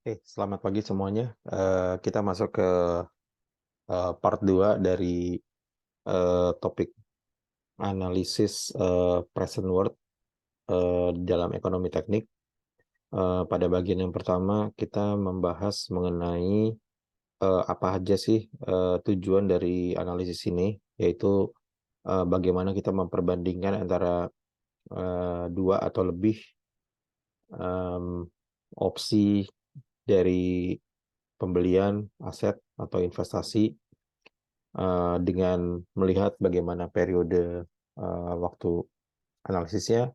Oke, selamat pagi semuanya. Kita masuk ke part 2 dari topik analisis present worth dalam ekonomi teknik. Pada bagian yang pertama, kita membahas mengenai apa aja sih tujuan dari analisis ini, yaitu bagaimana kita memperbandingkan antara dua atau lebih em, opsi dari pembelian aset atau investasi dengan melihat bagaimana periode waktu analisisnya,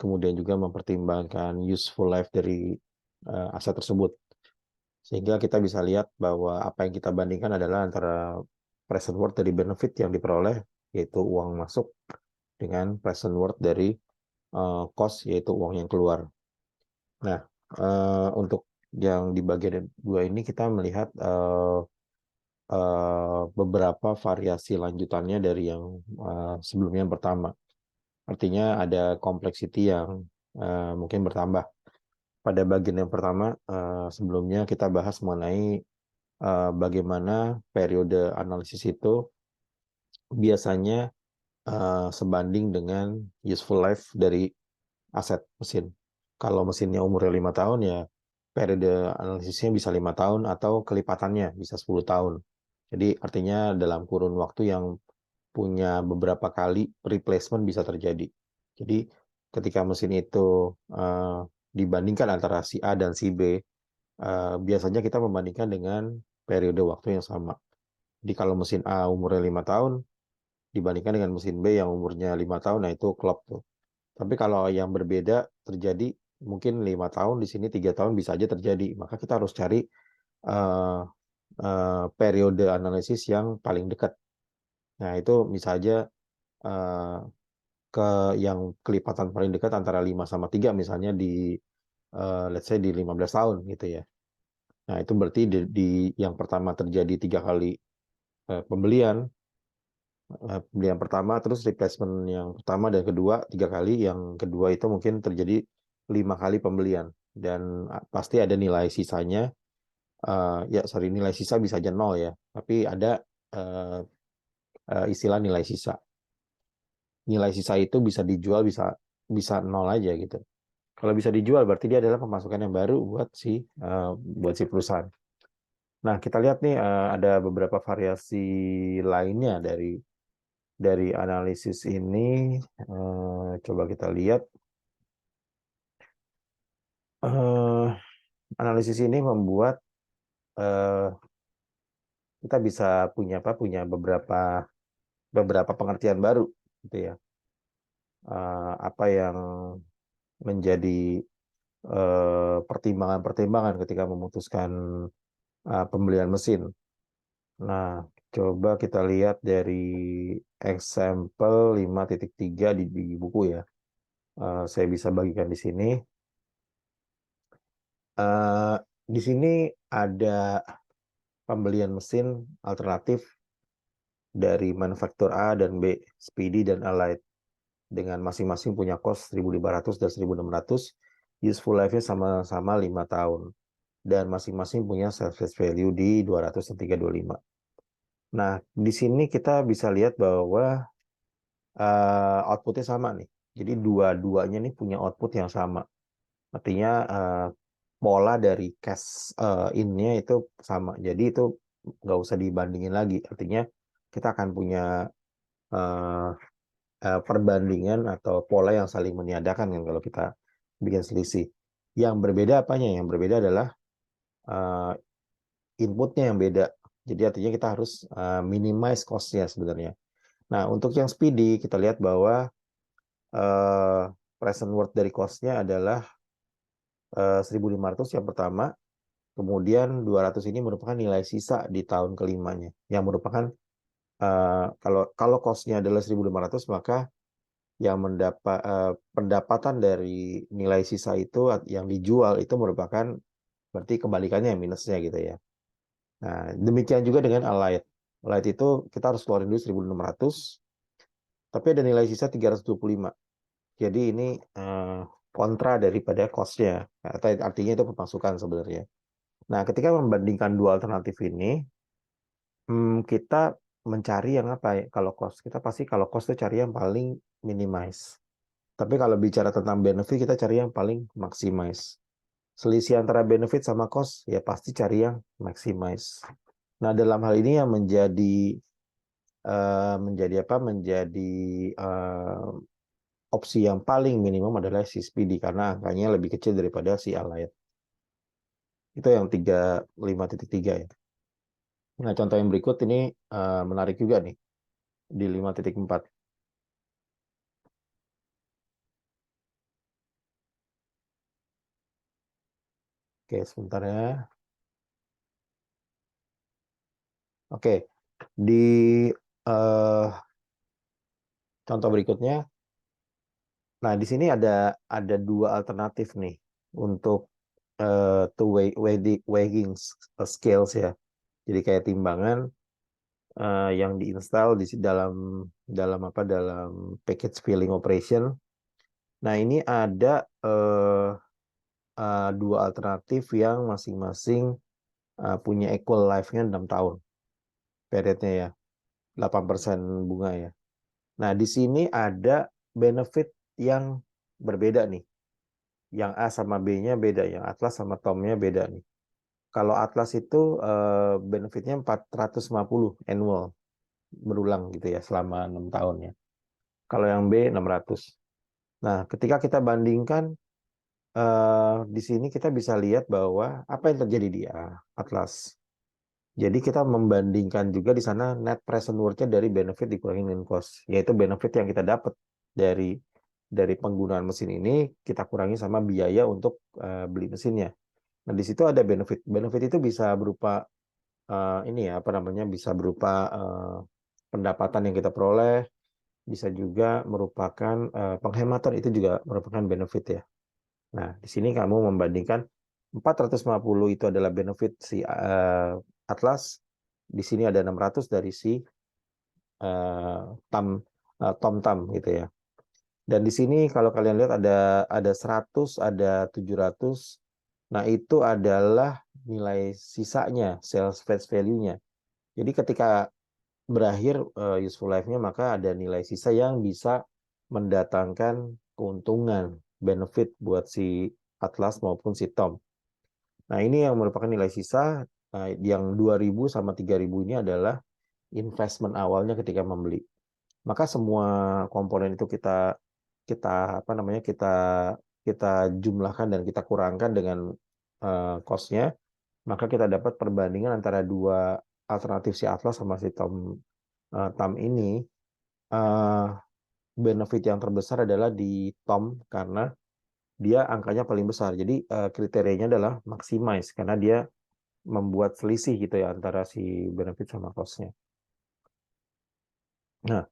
kemudian juga mempertimbangkan useful life dari aset tersebut. Sehingga kita bisa lihat bahwa apa yang kita bandingkan adalah antara present worth dari benefit yang diperoleh, yaitu uang masuk, dengan present worth dari cost, yaitu uang yang keluar. Nah, untuk yang di bagian dua ini kita melihat beberapa variasi lanjutannya dari yang sebelumnya yang pertama. Artinya ada complexity yang mungkin bertambah. Pada bagian yang pertama, sebelumnya kita bahas mengenai bagaimana periode analisis itu biasanya sebanding dengan useful life dari aset mesin. Kalau mesinnya umurnya 5 tahun, ya periode analisisnya bisa 5 tahun atau kelipatannya bisa 10 tahun. Jadi artinya dalam kurun waktu yang punya beberapa kali replacement bisa terjadi. Jadi ketika mesin itu dibandingkan antara si A dan si B, biasanya kita membandingkan dengan periode waktu yang sama. Jadi kalau mesin A umurnya 5 tahun, dibandingkan dengan mesin B yang umurnya 5 tahun, nah itu klop tuh. Tapi kalau yang berbeda terjadi, mungkin 5 tahun, di sini 3 tahun bisa aja terjadi. Maka kita harus cari uh, periode analisis yang paling dekat. Nah, itu bisa aja uh, ke yang kelipatan paling dekat antara 5 sama 3 misalnya di let's say di 15 tahun gitu ya. Nah, itu berarti di yang pertama terjadi 3 kali pembelian, pembelian pertama, terus replacement yang pertama dan kedua 3 kali, yang kedua itu mungkin terjadi 5 kali pembelian, dan pasti ada nilai sisanya. Ya sorry, nilai sisa bisa aja nol ya, tapi ada uh, istilah nilai sisa. Nilai sisa itu bisa dijual, bisa bisa nol aja gitu. Kalau bisa dijual berarti dia adalah pemasukan yang baru buat si perusahaan. Nah, kita lihat nih ada beberapa variasi lainnya dari analisis ini. Coba kita lihat. Eh, Analisis ini membuat eh, kita bisa punya beberapa pengertian baru gitu ya. Apa yang menjadi pertimbangan-pertimbangan ketika memutuskan pembelian mesin. Nah, coba kita lihat dari example 5.3 di buku ya. Saya bisa bagikan di sini. Eh, di sini ada pembelian mesin alternatif dari manufaktur A dan B, Speedy dan Allied, dengan masing-masing punya cost 1.500 dan 1.600, useful life-nya sama-sama 5 tahun, dan masing-masing punya service value di 200 dan 325. Nah, di sini kita bisa lihat bahwa outputnya sama nih. Jadi dua-duanya nih punya output yang sama. Artinya pola dari cash in-nya itu sama. Jadi itu nggak usah dibandingin lagi. Artinya kita akan punya uh, perbandingan atau pola yang saling meniadakan kan kalau kita bikin selisih. Yang berbeda apanya? Yang berbeda adalah uh, inputnya yang beda. Jadi artinya kita harus minimize cost-nya sebenarnya. Nah, untuk yang speedy, kita lihat bahwa uh, present worth dari cost-nya adalah 1.500 yang pertama, kemudian 200 ini merupakan nilai sisa di tahun kelimanya, yang merupakan kalau cost-nya adalah 1.500, maka yang pendapatan dari nilai sisa itu yang dijual itu merupakan berarti kebalikannya minusnya gitu ya. Nah, demikian juga dengan Allied. Allied itu kita harus keluarin dulu 1.600, tapi ada nilai sisa 325. Jadi ini kontra daripada cost-nya. Artinya itu pemasukan sebenarnya. Nah, ketika membandingkan dua alternatif ini, kita mencari yang apa ya? Kalau cost, kita pasti kalau cost itu cari yang paling minimize. Tapi kalau bicara tentang benefit, kita cari yang paling maximize. Selisih antara benefit sama cost, ya pasti cari yang maximize. Nah, dalam hal ini yang menjadi apa? Menjadi uh, opsi yang paling minimum adalah si Speedy karena angkanya lebih kecil daripada si Allied. Itu yang 5.3 ya. Nah, contoh yang berikut ini menarik juga nih di 5.4. Oke, sebentar ya. Oke, di eh, contoh berikutnya, nah di sini ada dua alternatif nih untuk two weighing scales ya. Jadi kayak timbangan yang diinstal di dalam dalam apa dalam package filling operation. Nah ini ada dua alternatif yang masing-masing punya equal life-nya 6 tahun periodnya ya, 8% bunga ya. Nah, di sini ada benefit yang berbeda nih. Yang A sama B-nya beda, yang Atlas sama Tom-nya beda nih. Kalau Atlas itu benefitnya 450 annual, berulang gitu ya, selama 6 tahun ya. Kalau yang B 600. Nah, ketika kita bandingkan, di sini kita bisa lihat bahwa apa yang terjadi di Atlas. Jadi kita membandingkan juga di sana net present worth-nya dari benefit dikurangin dengan cost, yaitu benefit yang kita dapat dari penggunaan mesin ini kita kurangi sama biaya untuk beli mesinnya. Nah, di situ ada benefit. Benefit itu bisa berupa ini ya, apa namanya? Bisa berupa pendapatan yang kita peroleh, bisa juga merupakan penghematan, itu juga merupakan benefit ya. Nah, di sini kamu membandingkan 450 itu adalah benefit si Atlas. Di sini ada 600 dari si Tam Tom Tam gitu ya. Dan di sini kalau kalian lihat ada 100, ada 700. Nah, itu adalah nilai sisanya, sales face value-nya. Jadi ketika berakhir useful life-nya, maka ada nilai sisa yang bisa mendatangkan keuntungan, benefit buat si Atlas maupun si Tom. Nah, ini yang merupakan nilai sisa. Yang 2.000 sama 3.000 ini adalah investment awalnya ketika membeli. Maka semua komponen itu kita kita apa namanya kita jumlahkan dan kita kurangkan dengan cost-nya, maka kita dapat perbandingan antara dua alternatif si Atlas sama si Tam ini. Uh, Benefit yang terbesar adalah di Tom karena dia angkanya paling besar. Jadi kriterianya adalah maximize karena dia membuat selisih gitu ya antara si benefit sama cost-nya. Nah,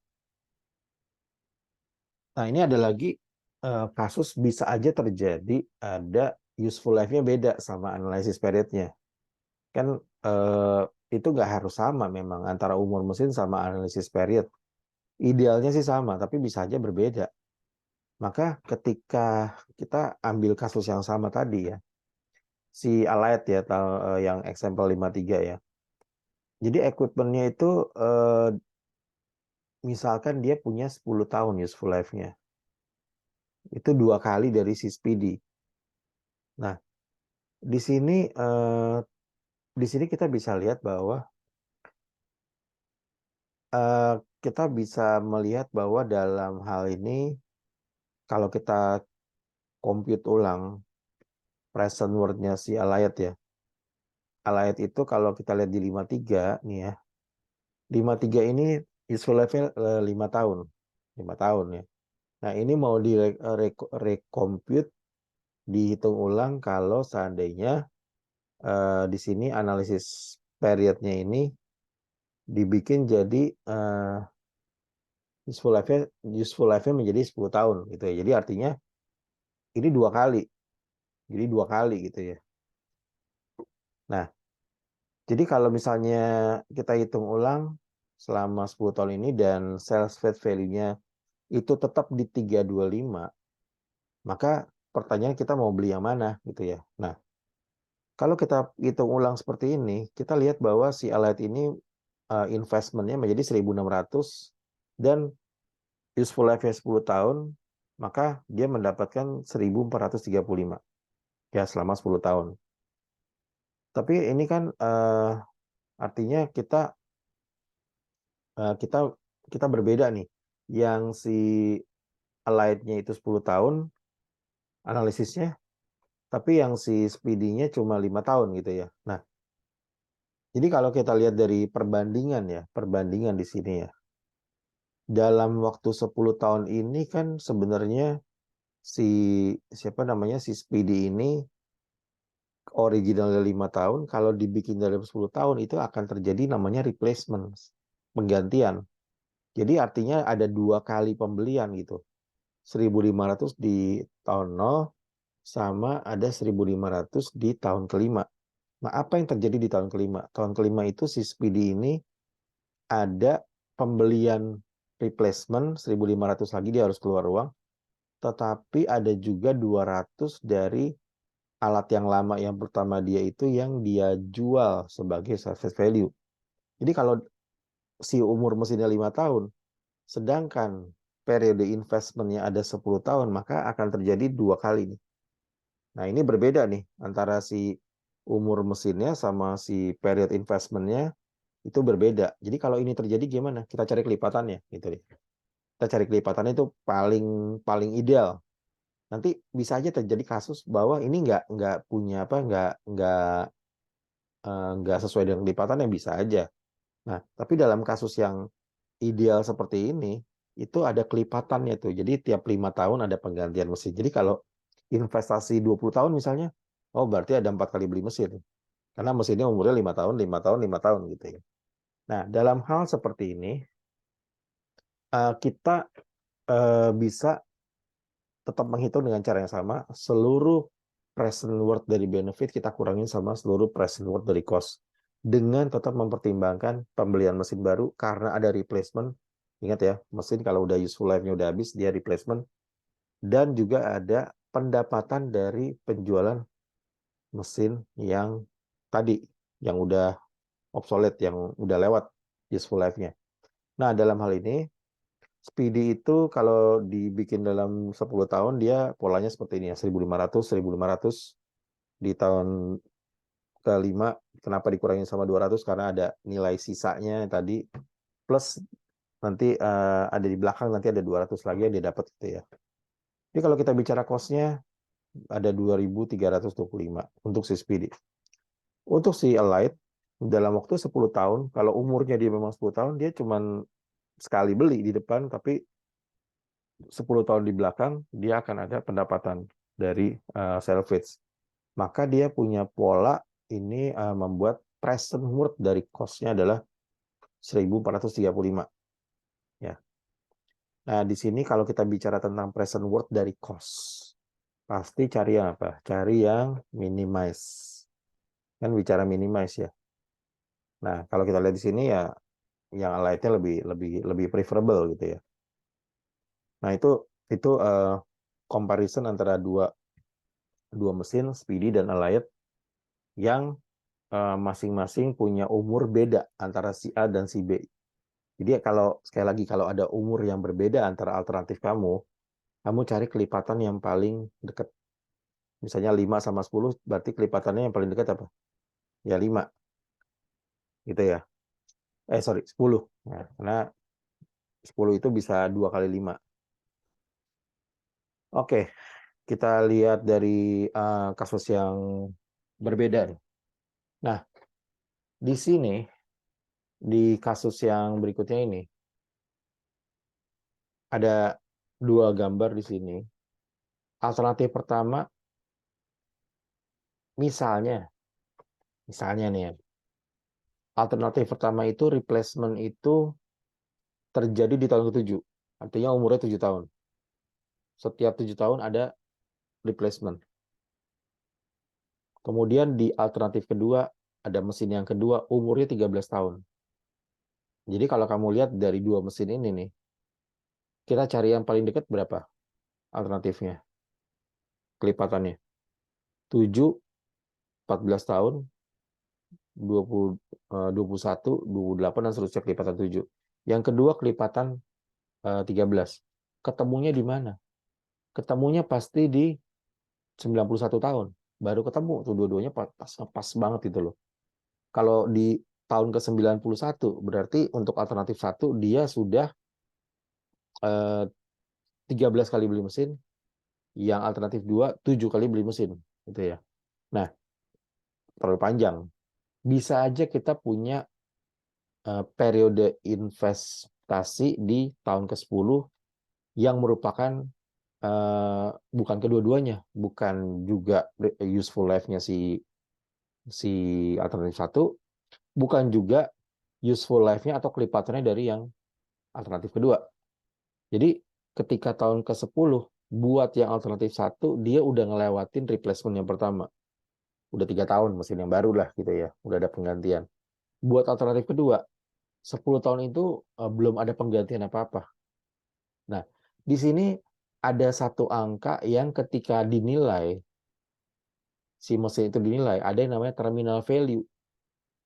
ini ada lagi kasus bisa aja terjadi ada useful life-nya beda sama analysis period-nya. Kan eh, itu nggak harus sama memang antara umur mesin sama analisis period. Idealnya sih sama, tapi bisa aja berbeda. Maka ketika kita ambil kasus yang sama tadi ya, si Allied ya, yang example 53 ya. Jadi equipment-nya itu misalkan dia punya 10 tahun useful life-nya. Itu 2 kali dari si Speedy. Nah, di sini kita bisa lihat bahwa eh, kita bisa melihat bahwa dalam hal ini kalau kita compute ulang present worth-nya si Allied ya. Allied itu kalau kita lihat di 53 nih ya. 53 ini useful life-nya 5 tahun. 5 tahun ya. Nah, ini mau recompute dihitung ulang kalau seandainya di sini analisis periodnya ini dibikin jadi useful life-nya menjadi 10 tahun gitu ya. Jadi artinya ini 2 kali. Jadi 2 kali gitu ya. Nah, jadi kalau misalnya kita hitung ulang selama 10 tahun ini dan sales fat value-nya itu tetap di 325, maka pertanyaan kita mau beli yang mana gitu ya. Nah, Kalau kita hitung ulang seperti ini, kita lihat bahwa si Alight ini investmentnya menjadi 1.600 dan useful life-nya 10 tahun, maka dia mendapatkan 1.435 ya selama 10 tahun. Tapi ini kan artinya kita berbeda nih. Yang si Alight-nya itu 10 tahun analisisnya, tapi yang si Speedy-nya cuma 5 tahun gitu ya. Nah, jadi kalau kita lihat dari perbandingan di sini ya. Dalam waktu 10 tahun ini kan sebenarnya si si Speedy ini originalnya 5 tahun, kalau dibikin dalam 10 tahun itu akan terjadi namanya replacement, penggantian. Jadi artinya ada 2 kali pembelian gitu. 1.500 di tahun 0 sama ada 1.500 di tahun kelima. Nah, apa yang terjadi di tahun kelima? Tahun kelima itu si Speedy ini ada pembelian replacement 1.500 lagi, dia harus keluar uang, tetapi ada juga 200 dari alat yang lama yang pertama dia itu yang dia jual sebagai surface value. Jadi kalau si umur mesinnya 5 tahun, sedangkan periode investmentnya ada 10 tahun, maka akan terjadi 2 kali nih. Nah, ini berbeda nih antara si umur mesinnya sama si period investmentnya itu berbeda. Jadi kalau ini terjadi gimana? Kita cari kelipatannya gitu deh. Kita cari kelipatannya itu paling paling ideal. Nanti bisa aja terjadi kasus bahwa ini nggak punya apa nggak sesuai dengan kelipatannya, bisa aja. Nah, tapi dalam kasus yang ideal seperti ini itu ada kelipatannya tuh. Jadi tiap 5 tahun ada penggantian mesin. Jadi kalau investasi 20 tahun misalnya, oh berarti ada 4 kali beli mesin. Karena mesinnya umurnya 5 tahun, 5 tahun, 5 tahun gitu ya. Nah, dalam hal seperti ini kita bisa tetap menghitung dengan cara yang sama, seluruh present worth dari benefit kita kurangin sama seluruh present worth dari cost. Dengan tetap mempertimbangkan pembelian mesin baru karena ada replacement. Ingat ya, mesin kalau udah useful life-nya udah habis, dia replacement. Dan juga ada pendapatan dari penjualan mesin yang tadi, yang udah obsolete, yang udah lewat useful life-nya. Nah, dalam hal ini, Speedy itu kalau dibikin dalam 10 tahun dia polanya seperti ini ya, 1.500 di tahun kelima. Kenapa dikurangi sama 200? Karena ada nilai sisanya tadi plus nanti ada di belakang, nanti ada 200 lagi yang dia dapat gitu ya. Jadi kalau kita bicara cost-nya ada 2.325 untuk si Speedy. Untuk si Alight dalam waktu 10 tahun, kalau umurnya dia memang 10 tahun, dia cuma sekali beli di depan, tapi 10 tahun di belakang dia akan ada pendapatan dari salvage. Maka dia punya pola ini membuat present worth dari cost-nya adalah 1.435 ya. Nah, di sini kalau kita bicara tentang present worth dari cost, pasti cari yang apa? Cari yang minimize. Kan bicara minimize ya. Nah, kalau kita lihat di sini ya yang Alight-nya lebih preferable gitu ya. Nah, itu comparison antara dua mesin Speedy dan Alight yang masing-masing punya umur beda antara si A dan si B. Jadi kalau sekali lagi kalau ada umur yang berbeda antara alternatif kamu cari kelipatan yang paling dekat. Misalnya 5 sama 10 berarti kelipatannya yang paling dekat apa? Ya 5 gitu ya. Sorry, 10. Nah, karena 10 itu bisa 2 kali 5. Oke, kita lihat dari kasus yang berbeda nih. Nah, di sini di kasus yang berikutnya ini ada 2 gambar di sini. Alternatif pertama, misalnya nih ya, alternatif pertama itu replacement itu terjadi di tahun ke-7. Artinya umurnya 7 tahun. Setiap 7 tahun ada replacement. Kemudian di alternatif kedua, ada mesin yang kedua, umurnya 13 tahun. Jadi kalau kamu lihat dari 2 mesin ini nih, kita cari yang paling dekat berapa alternatifnya? Kelipatannya. 7 14 tahun, 20, 21, 28, dan seterusnya kelipatan 7. Yang kedua kelipatan 13. Ketemunya di mana? Ketemunya pasti di 91 tahun. Baru ketemu tuh dua-duanya pas banget itu loh. Kalau di tahun ke-91 berarti untuk alternatif 1 dia sudah 13 kali beli mesin, yang alternatif 2 7 kali beli mesin gitu ya. Nah, terlalu panjang. Bisa aja kita punya periode investasi di tahun ke-10 yang merupakan bukan kedua-duanya, bukan juga useful life-nya si alternatif 1, bukan juga useful life-nya atau kelipatannya dari yang alternatif kedua. Jadi ketika tahun ke-10 buat yang alternatif 1 dia udah ngelewatin replacement yang pertama. Udah 3 tahun mesin yang baru lah gitu ya, udah ada penggantian. Buat alternatif kedua 10 tahun itu belum ada penggantian apa-apa. Nah, di sini ada satu angka yang ketika dinilai, si mesin itu dinilai, ada yang namanya terminal value.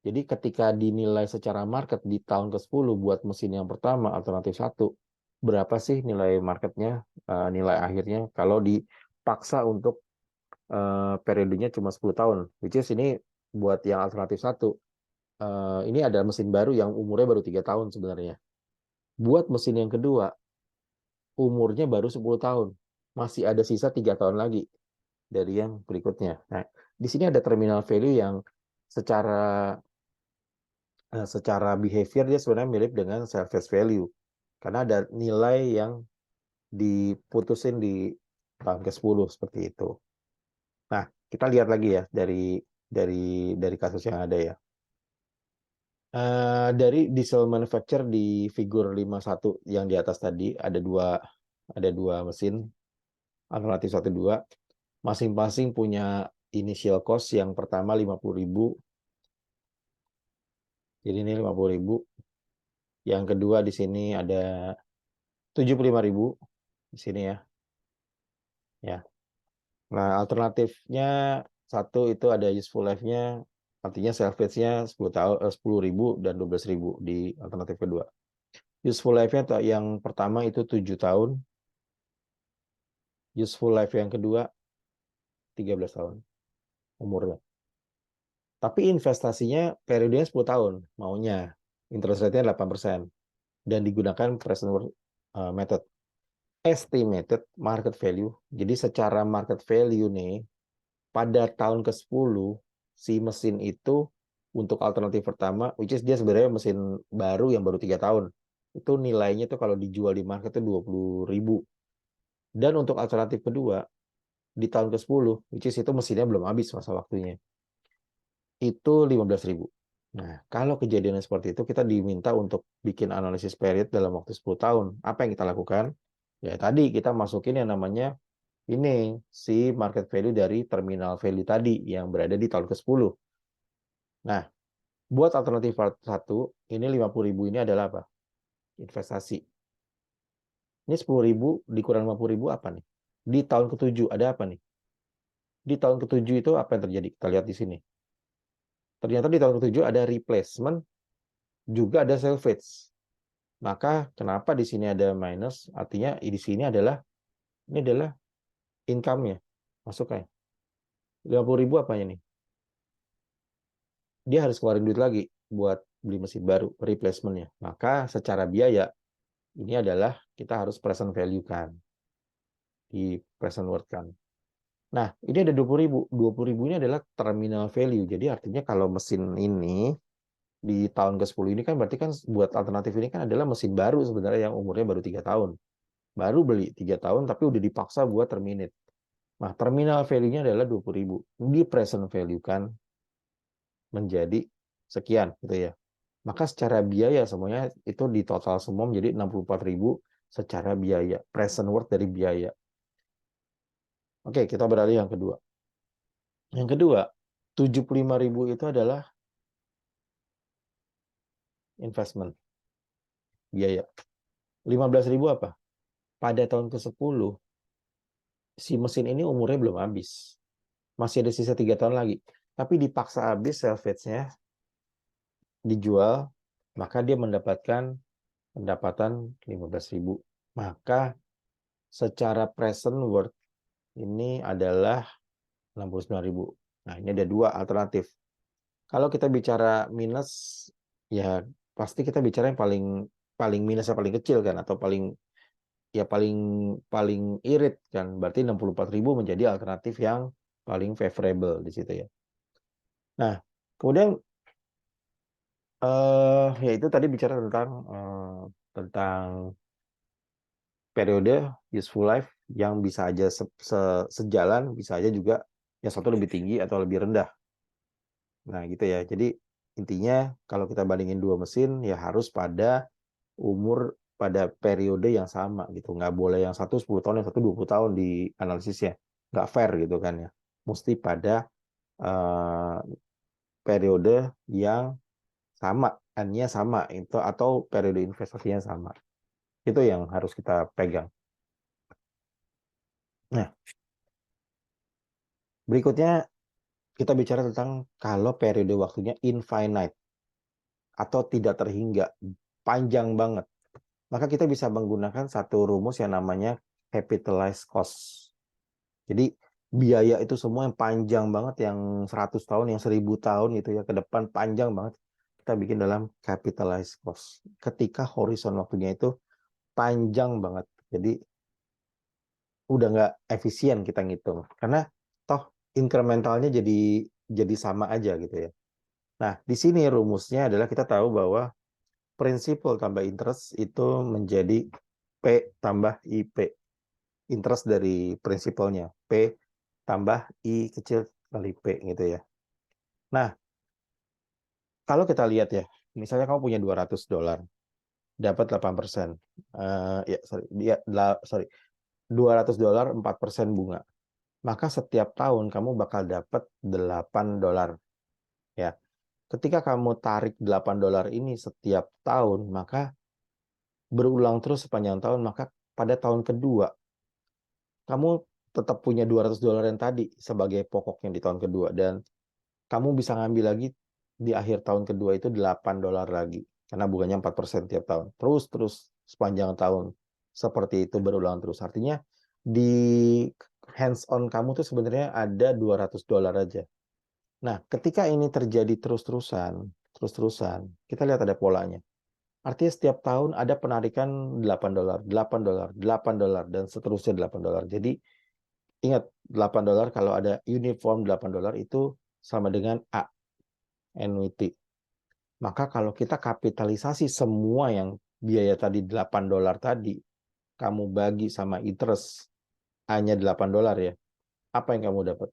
Jadi ketika dinilai secara market di tahun ke-10 buat mesin yang pertama, alternatif 1, berapa sih nilai marketnya, nilai akhirnya, kalau dipaksa untuk periodenya cuma 10 tahun. Which is ini buat yang alternatif 1, ini ada mesin baru yang umurnya baru 3 tahun sebenarnya. Buat mesin yang kedua, umurnya baru 10 tahun. Masih ada sisa 3 tahun lagi dari yang berikutnya. Nah, di sini ada terminal value yang secara behavior dia sebenarnya mirip dengan surface value. Karena ada nilai yang diputusin di tahun ke-10 seperti itu. Nah, kita lihat lagi ya dari kasus yang ada ya. Dari diesel manufacturer di figur 51 yang di atas tadi ada dua mesin alternatif 1 2, masing-masing punya initial cost. Yang pertama 50.000, jadi ini 50.000. Yang kedua di sini ada 75.000 di sini ya. Nah, alternatifnya 1 itu ada useful life-nya, artinya salvage-nya 10.000 dan 12.000 di alternatif kedua. Useful life-nya yang pertama itu 7 tahun. Useful life yang kedua 13 tahun umurnya. Tapi investasinya periodenya 10 tahun, maunya. Interest rate-nya 8% dan digunakan present worth method. Estimated market value. Jadi secara market value nih, pada tahun ke-10 si mesin itu untuk alternatif pertama, which is dia sebenarnya mesin baru yang baru 3 tahun. Itu nilainya tuh kalau dijual di market itu 20.000. Dan untuk alternatif kedua di tahun ke-10, which is itu mesinnya belum habis masa waktunya, itu 15.000. Nah, kalau kejadiannya seperti itu, kita diminta untuk bikin analisis period dalam waktu 10 tahun. Apa yang kita lakukan? Ya tadi kita masukin yang namanya ini si market value dari terminal value tadi yang berada di tahun ke-10. Nah, buat alternatif 1, ini 50.000 ini adalah apa? Investasi. Ini 10.000 dikurang 50.000 apa nih? Di tahun ke-7 ada apa nih? Di tahun ke-7 itu apa yang terjadi? Kita lihat di sini. Ternyata di tahun ke-7 ada replacement, juga ada salvage. Maka kenapa di sini ada minus? Artinya di sini ini adalah income-nya. Masuknya. 50.000 apanya nih? Dia harus keluarin duit lagi buat beli mesin baru, replacement-nya. Maka secara biaya, ini adalah kita harus present value kan. Di present worth kan. Nah, ini ada 20.000. 20.000 ini adalah terminal value. Jadi artinya kalau mesin ini di tahun ke-10 ini kan berarti kan buat alternatif ini kan adalah mesin baru sebenarnya yang umurnya baru 3 tahun. Baru beli 3 tahun tapi udah dipaksa buat terminate. Nah, terminal value-nya adalah 20.000. Di present value kan menjadi sekian gitu ya. Maka secara biaya semuanya itu di total semua menjadi 64.000 secara biaya, present worth dari biaya. Oke, kita beralih yang kedua. Yang kedua, 75.000 itu adalah investment, biaya. 15.000 apa? Pada tahun ke-10, si mesin ini umurnya belum habis. Masih ada sisa 3 tahun lagi. tapi dipaksa habis salvage-nya, dijual, maka dia mendapatkan pendapatan 15.000. Maka secara present worth ini adalah 69.000. Nah, ini ada dua alternatif. Kalau kita bicara minus, ya pasti kita bicara yang paling minusnya paling kecil kan, atau paling irit kan. Berarti 64.000 menjadi alternatif yang paling favorable di situ ya. Nah, kemudian ya itu tadi bicara tentang periode useful life yang bisa aja sejalan, bisa aja juga yang satu lebih tinggi atau lebih rendah. Nah, gitu ya. Jadi intinya kalau kita bandingin dua mesin ya harus pada periode yang sama gitu. Nggak boleh yang satu 10 tahun, yang satu 20 tahun di analisisnya. Nggak fair gitu kan ya. Mesti pada uh, periode yang sama, N-nya sama itu, atau periode investasinya sama. Itu yang harus kita pegang. Nah, berikutnya kita bicara tentang kalau periode waktunya infinite atau tidak terhingga, panjang banget. Maka kita bisa menggunakan satu rumus yang namanya capitalized cost. Jadi biaya itu semua yang panjang banget, yang 100 tahun, yang 1000 tahun gitu ya, ke depan panjang banget, kita bikin dalam capitalized cost. Ketika horizon waktunya itu panjang banget. Jadi udah nggak efisien kita ngitung. Karena toh incrementalnya jadi sama aja gitu ya. Nah, di sini rumusnya adalah kita tahu bahwa prinsipal tambah interest itu menjadi P tambah IP. Interest dari prinsipalnya. P tambah I kecil kali P gitu ya. Nah, kalau kita lihat ya, misalnya kamu punya $200, dapat 8%. Ya, sorry, sorry. $200, 4% bunga. Maka setiap tahun kamu bakal dapat $8. Ya. Ketika kamu tarik $8 ini setiap tahun, maka berulang terus sepanjang tahun, maka pada tahun kedua kamu tetap punya $200 yang tadi sebagai pokoknya di tahun kedua, dan kamu bisa ngambil lagi di akhir tahun kedua itu $8 lagi karena bunganya 4% tiap tahun. Terus sepanjang tahun seperti itu berulang terus. Artinya di hands on kamu tuh sebenarnya ada $200 aja. Nah, ketika ini terjadi terus-terusan, kita lihat ada polanya. Artinya setiap tahun ada penarikan $8, $8, $8, dan seterusnya $8. Jadi ingat, $8 kalau ada uniform $8 itu sama dengan A, annuity. Maka kalau kita kapitalisasi semua yang biaya tadi $8 tadi, kamu bagi sama interest hanya $8 ya, apa yang kamu dapat?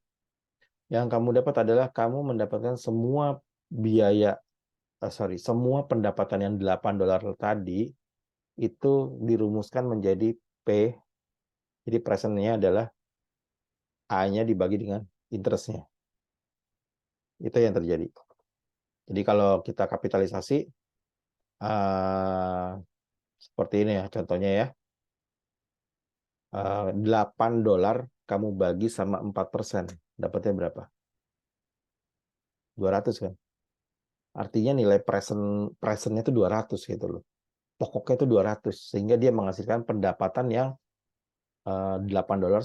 Yang kamu dapat adalah kamu mendapatkan semua biaya, semua pendapatan yang $8 tadi itu dirumuskan menjadi P. Jadi presentnya adalah A-nya dibagi dengan interestnya. Itu yang terjadi. Jadi kalau kita kapitalisasi seperti ini ya contohnya ya, $8 kamu bagi sama 4%, dapatnya berapa? 200 kan? Artinya nilai presentnya itu 200 gitu loh. Pokoknya itu 200, sehingga dia menghasilkan pendapatan yang $8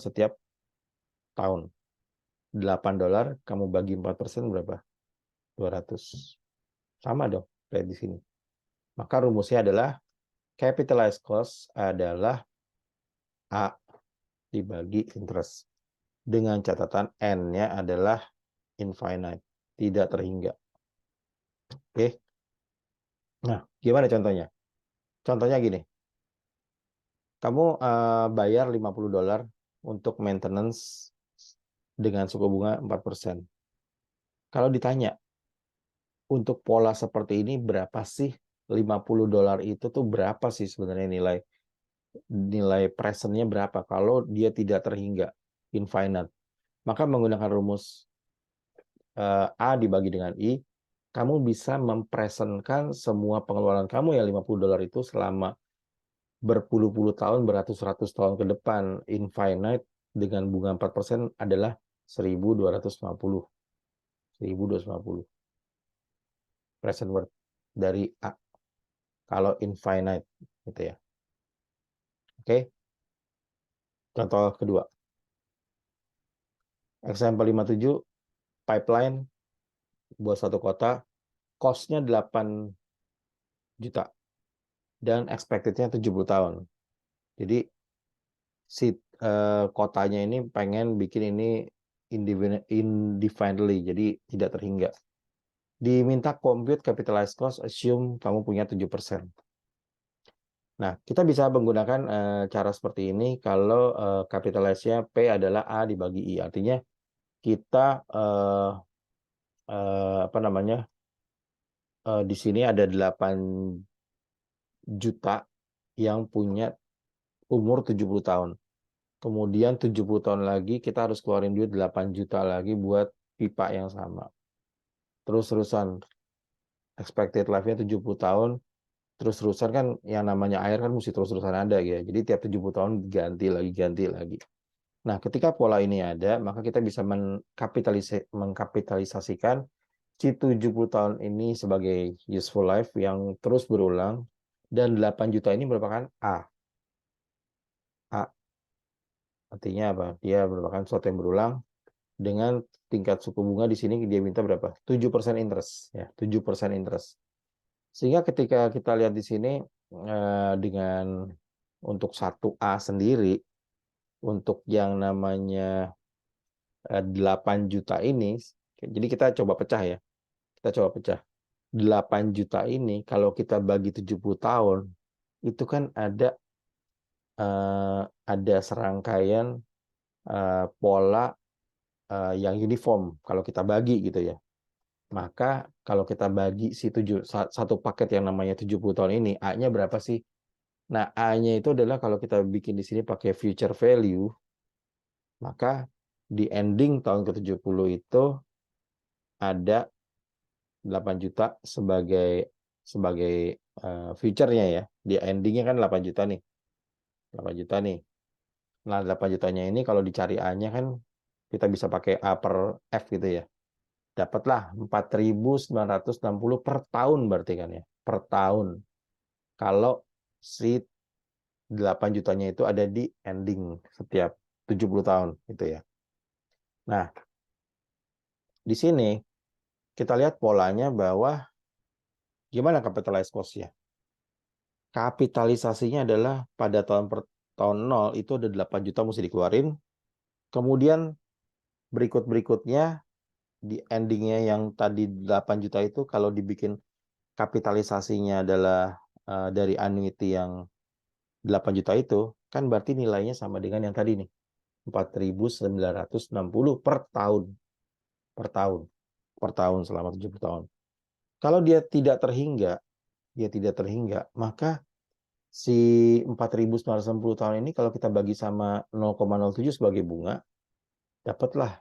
setiap tahun. $8 kamu bagi 4% berapa? 200. Sama dong kayak di sini. Maka rumusnya adalah capitalized cost adalah A dibagi interest. Dengan catatan N-nya adalah infinite, tidak terhingga. Oke. Nah, gimana contohnya? Contohnya gini. Kamu bayar $50 untuk maintenance dengan suku bunga 4%. Kalau ditanya, untuk pola seperti ini berapa sih? $50 itu tuh berapa sih sebenarnya nilai presentnya berapa kalau dia tidak terhingga, infinite? Maka menggunakan rumus A dibagi dengan I, kamu bisa mempresentkan semua pengeluaran kamu yang $50 itu selama berpuluh-puluh tahun, beratus-ratus tahun ke depan, infinite dengan bunga 4% adalah 1.250. 1250 present worth dari A kalau infinite gitu ya. Oke. Contoh kedua. Example 57 pipeline buat satu kota cost-nya 8 juta dan expected-nya 70 tahun. Jadi si kotanya ini pengen bikin ini indefinitely, jadi tidak terhingga. Diminta compute capitalized cost, assume kamu punya 7%. Nah, kita bisa menggunakan cara seperti ini kalau capitalize-nya P adalah A dibagi I. Artinya kita apa namanya? Di sini ada 8 juta yang punya umur 70 tahun. Kemudian 70 tahun lagi kita harus keluarin duit 8 juta lagi buat pipa yang sama. Terus-terusan expected life-nya 70 tahun. Terus-terusan kan yang namanya air kan mesti terus-terusan ada ya. Jadi tiap 70 tahun ganti lagi. Nah, ketika pola ini ada, maka kita bisa mengkapitalisasikan si 70 tahun ini sebagai useful life yang terus berulang dan 8 juta ini merupakan A. Artinya apa? Dia merupakan sesuatu yang berulang dengan tingkat suku bunga di sini dia minta berapa? 7% interest ya, 7% interest. Sehingga ketika kita lihat di sini dengan untuk 1A sendiri untuk yang namanya 8 juta ini, jadi kita coba pecah ya. Kita coba pecah. 8 juta ini kalau kita bagi 70 tahun itu kan ada serangkaian pola yang uniform kalau kita bagi gitu ya. Maka kalau kita bagi si satu paket yang namanya 70 tahun ini, A-nya berapa sih? Nah, A-nya itu adalah kalau kita bikin di sini pakai future value, maka di ending tahun ke-70 itu ada 8 juta sebagai future-nya ya. Di endingnya kan 8 juta nih. 8 juta nih. Nah, 8 jutanya ini kalau dicari A-nya kan kita bisa pakai A per F gitu ya. Dapatlah 4.960 per tahun berarti kan ya. Per tahun. Kalau si 8 jutanya itu ada di ending setiap 70 tahun gitu ya. Nah, di sini kita lihat polanya bahwa gimana capitalized cost-nya. Kapitalisasinya adalah pada tahun 0 itu ada 8 juta mesti dikeluarin. Kemudian berikutnya di endingnya yang tadi 8 juta itu kalau dibikin kapitalisasinya adalah dari annuity yang 8 juta itu, kan berarti nilainya sama dengan yang tadi nih. 4.960 per tahun. Per tahun. Per tahun selama 70 tahun. Kalau dia tidak terhingga, maka si 4.960 tahun ini kalau kita bagi sama 0,07 sebagai bunga, dapatlah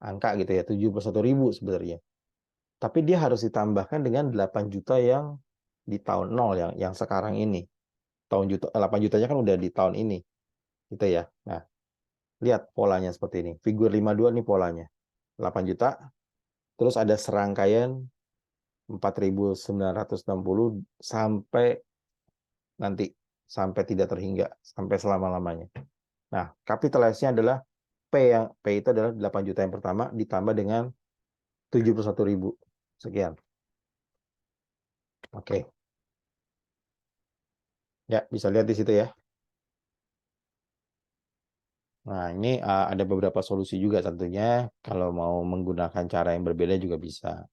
angka gitu ya, 71.000 sebenarnya. Tapi dia harus ditambahkan dengan 8 juta yang di tahun 0 yang sekarang ini. 8 jutanya kan udah di tahun ini. Gitu ya. Nah, lihat polanya seperti ini. Figur 52 nih polanya. 8 juta, terus ada serangkaian 4.960 sampai nanti, sampai tidak terhingga, sampai selama-lamanya. Nah, kapitalisasinya adalah P itu adalah 8 juta yang pertama ditambah dengan 71.000. Sekian. Oke. Ya, bisa lihat di situ ya. Nah, ini ada beberapa solusi juga tentunya. Kalau mau menggunakan cara yang berbeda juga bisa.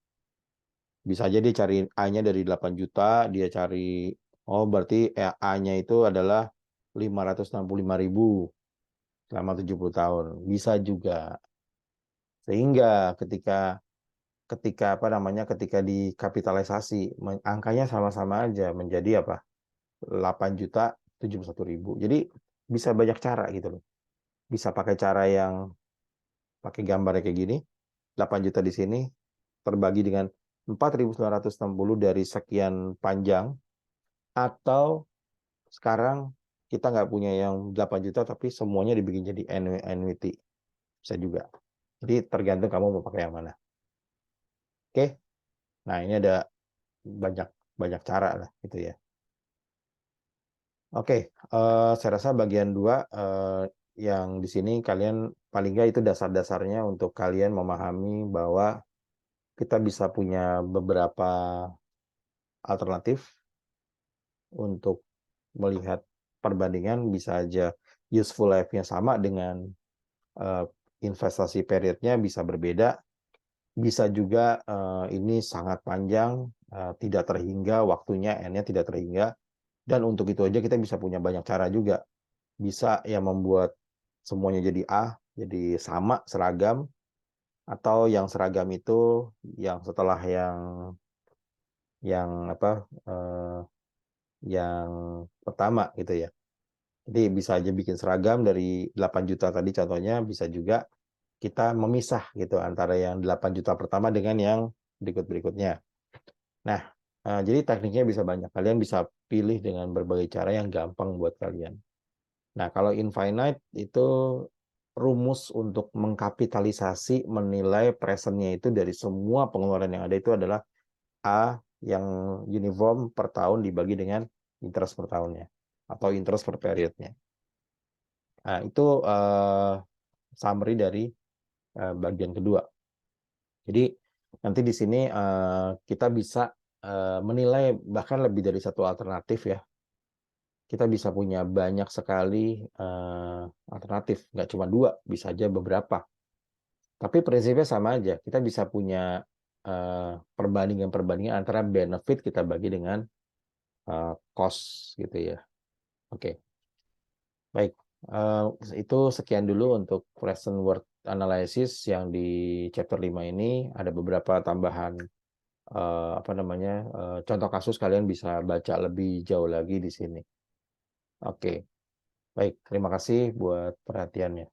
Bisa aja dia cari A-nya dari 8 juta, dia cari, oh berarti A-nya itu adalah 565.000 selama 70 tahun. Bisa juga. Sehingga ketika apa namanya, ketika dikapitalisasi, angkanya sama-sama aja menjadi apa? 8.071.000. Jadi bisa banyak cara gitu loh. Bisa pakai cara yang pakai gambarnya kayak gini, 8 juta di sini terbagi dengan 4.960 dari sekian panjang, atau sekarang kita nggak punya yang 8 juta tapi semuanya dibikin jadi annuity. Bisa juga. Jadi tergantung kamu mau pakai yang mana. Oke, nah ini ada banyak banyak cara lah gitu ya. Oke, saya rasa bagian 2 yang di sini kalian paling nggak itu dasar-dasarnya untuk kalian memahami bahwa kita bisa punya beberapa alternatif untuk melihat perbandingan, bisa aja useful life-nya sama dengan eh, investasi periodnya bisa berbeda, bisa juga ini sangat panjang, tidak terhingga waktunya, N-nya tidak terhingga, dan untuk itu aja kita bisa punya banyak cara juga. Bisa yang membuat semuanya jadi A, jadi sama, seragam, atau yang seragam itu yang setelah yang apa yang pertama gitu ya. Jadi bisa aja bikin seragam dari 8 juta tadi contohnya, bisa juga kita memisah gitu antara yang 8 juta pertama dengan yang berikut-berikutnya. Nah, jadi tekniknya bisa banyak. Kalian bisa pilih dengan berbagai cara yang gampang buat kalian. Nah, kalau infinite itu rumus untuk mengkapitalisasi menilai presentnya itu dari semua pengeluaran yang ada itu adalah A yang uniform per tahun dibagi dengan interest per tahunnya atau interest per periodnya. Nah, itu summary dari bagian kedua. Jadi nanti di sini kita bisa menilai bahkan lebih dari satu alternatif ya. Kita bisa punya banyak sekali alternatif, nggak cuma 2, bisa aja beberapa. Tapi prinsipnya sama aja. Kita bisa punya perbandingan-perbandingan antara benefit kita bagi dengan cost gitu ya. Oke, baik. Itu sekian dulu untuk present worth analysis yang di chapter 5 ini. Ada beberapa tambahan apa namanya contoh kasus, kalian bisa baca lebih jauh lagi di sini. Oke, baik. Terima kasih buat perhatiannya.